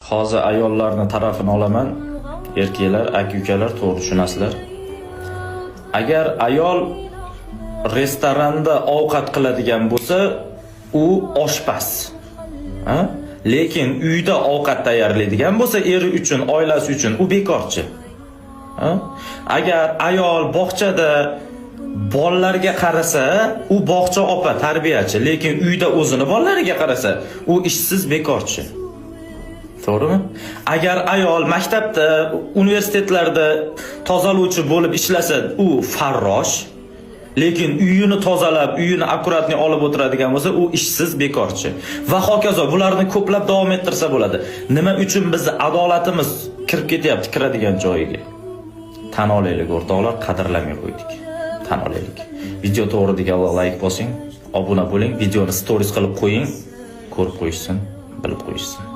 Hozir ayollarning tarafini olaman. Erkaklar, aka-ukalar to'g'ri tushunasizlar. Agar ayol restoranda ovqat qiladigan bo'lsa, u oshpaz. Lekin uyda ovqat tayyorlaydigan bo'lsa, eri uchun, oilasi uchun u bekorchi. Agar ayol bog'chada bolalarga qarasa, u bog'cha opa, tarbiyachi, lekin uyda o'zini bolalariga qarasa, u ishsiz, bekorchi. To'g'rimi? Agar ayol maktabda, universitetlarda tozalovchi bo'lib ishlasa, u farrosh, lekin uyini tozalab, uyini akkuratni olib o'tiradigan bo'lsa, u ishsiz, bekorchi. Va hokazo, bularni ko'plab davom ettirsa bo'ladi. Nima uchun bizni adolatimiz kirib ketyapti, kiradigan joyiga? Tan olaylik o'rtoqlar, qadrlamay qo'ydik. Tan olaylik. Video to'g'ri degan like bosing, obuna bo'ling, videoni stories qilib qo'ying, ko'rib qo'yishsin, bilib qo'yishsin.